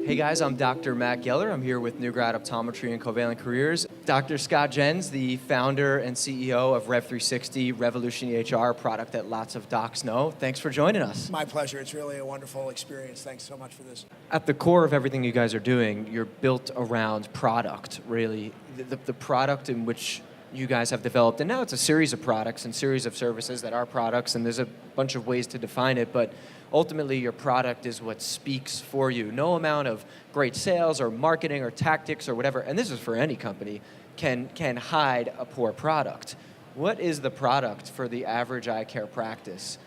Hey guys, I'm Dr. Matt Geller. I'm here with new grad Optometry and Covalent Careers. Dr. Scott Jens, the founder and CEO of Rev360, revolutionary HR product that lots of docs know. Thanks for joining us. My pleasure. It's really a wonderful experience. Thanks so much for this. At the core of everything you guys are doing, you're built around product, really. The product in which you guys have developed, and now it's a series of products and series of services that are products, and there's a bunch of ways to define it, but ultimately your product is what speaks for you. No amount of great sales or marketing or tactics or whatever, and this is for any company, can hide a poor product. What is the product for the average eye care practice?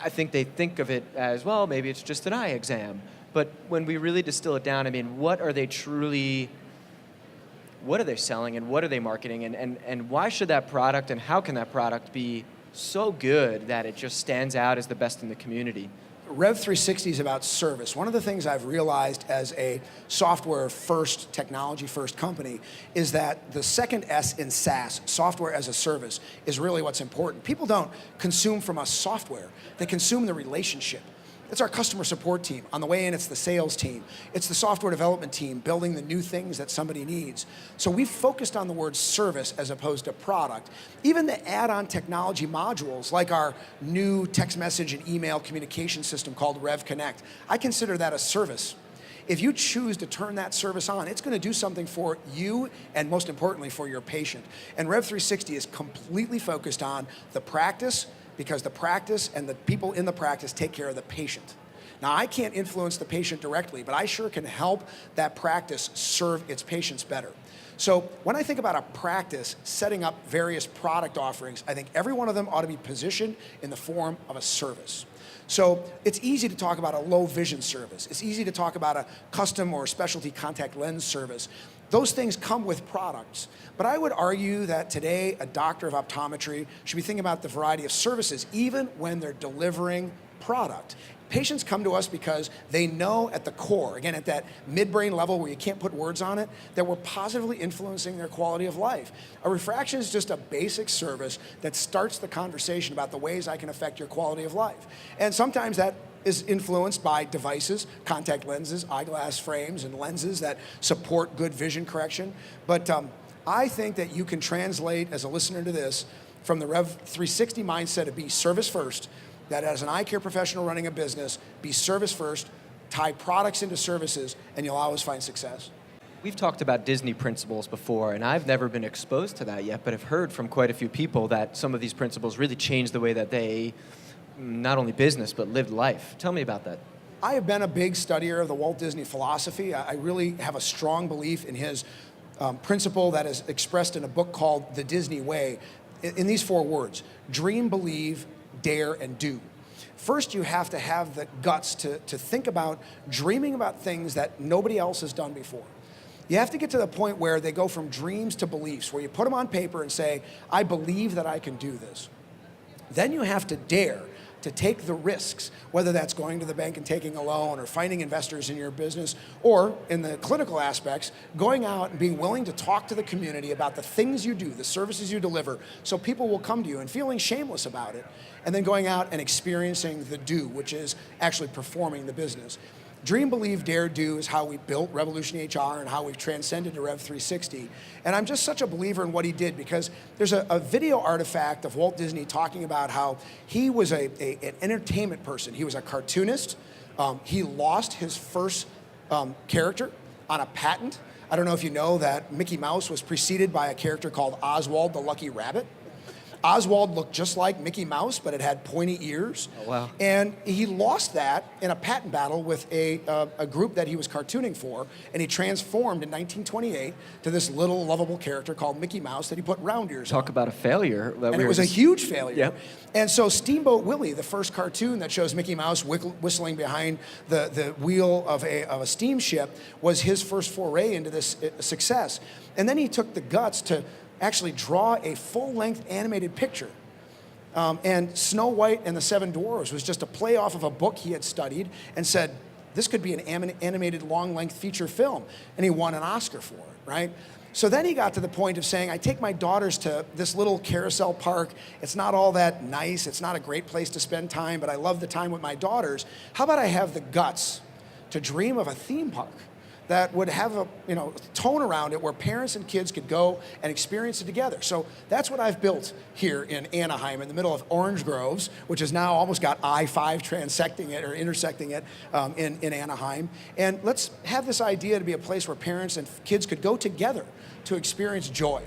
I think they think of it as, well, maybe it's just an eye exam, but when we really distill it down, I mean, what are they selling and what are they marketing, and why should that product and how can that product be so good that it just stands out as the best in the community? Rev360 is about service. One of the things I've realized as a software-first, technology-first company is that the second S in SaaS, software as a service, is really what's important. People don't consume from us software. They consume the relationship. It's our customer support team. On the way in, it's the sales team. It's the software development team building the new things that somebody needs. So we've focused on the word service as opposed to product. Even the add-on technology modules, like our new text message and email communication system called Rev Connect, I consider that a service. If you choose to turn that service on, it's going to do something for you and most importantly for your patient. And Rev360 is completely focused on the practice, because the practice and the people in the practice take care of the patient. Now, I can't influence the patient directly, but I sure can help that practice serve its patients better. So when I think about a practice setting up various product offerings, I think every one of them ought to be positioned in the form of a service. So it's easy to talk about a low vision service. It's easy to talk about a custom or specialty contact lens service. Those things come with products. But I would argue that today, a doctor of optometry should be thinking about the variety of services, even when they're delivering product. Patients come to us because they know at the core, again, at that midbrain level where you can't put words on it, that we're positively influencing their quality of life. A refraction is just a basic service that starts the conversation about the ways I can affect your quality of life. And sometimes that is influenced by devices, contact lenses, eyeglass frames, and lenses that support good vision correction. But I think that you can translate, as a listener to this, from the Rev360 mindset of be service first, that as an eye care professional running a business, be service first, tie products into services, and you'll always find success. We've talked about Disney principles before, and I've never been exposed to that yet, but I've heard from quite a few people that some of these principles really changed the way that they not only business, but lived life. Tell me about that. I have been a big studier of the Walt Disney philosophy. I really have a strong belief in his principle that is expressed in a book called The Disney Way, in these 4 words: dream, believe, dare, and do. First, you have to have the guts to think about dreaming about things that nobody else has done before. You have to get to the point where they go from dreams to beliefs, where you put them on paper and say, I believe that I can do this. Then you have to dare to take the risks, whether that's going to the bank and taking a loan or finding investors in your business, or in the clinical aspects, going out and being willing to talk to the community about the things you do, the services you deliver, so people will come to you and feeling shameless about it, and then going out and experiencing the do, which is actually performing the business. Dream, believe, dare, do is how we built Revolution HR and how we've transcended to Rev360. And I'm just such a believer in what he did, because there's a video artifact of Walt Disney talking about how he was an entertainment person. He was a cartoonist. He lost his first character on a patent. I don't know if you know that Mickey Mouse was preceded by a character called Oswald the Lucky Rabbit. Oswald looked just like Mickey Mouse, but it had pointy ears. Oh, wow. And he lost that in a patent battle with a group that he was cartooning for, and he transformed in 1928 to this little lovable character called Mickey Mouse that he put round ears on. Talk about a failure. And it was a huge failure. Yep. And so Steamboat Willie, the first cartoon that shows Mickey Mouse whistling behind the wheel of a steamship, was his first foray into this success. And then he took the guts to actually draw a full-length animated picture. And Snow White and the Seven Dwarfs was just a play off of a book he had studied, and said, this could be an animated long-length feature film. And he won an Oscar for it, right? So then he got to the point of saying, I take my daughters to this little carousel park. It's not all that nice. It's not a great place to spend time, but I love the time with my daughters. How about I have the guts to dream of a theme park that would have a tone around it where parents and kids could go and experience it together. So that's what I've built here in Anaheim, in the middle of orange groves, which has now almost got I-5 transecting it or intersecting it in Anaheim. And let's have this idea to be a place where parents and kids could go together to experience joy.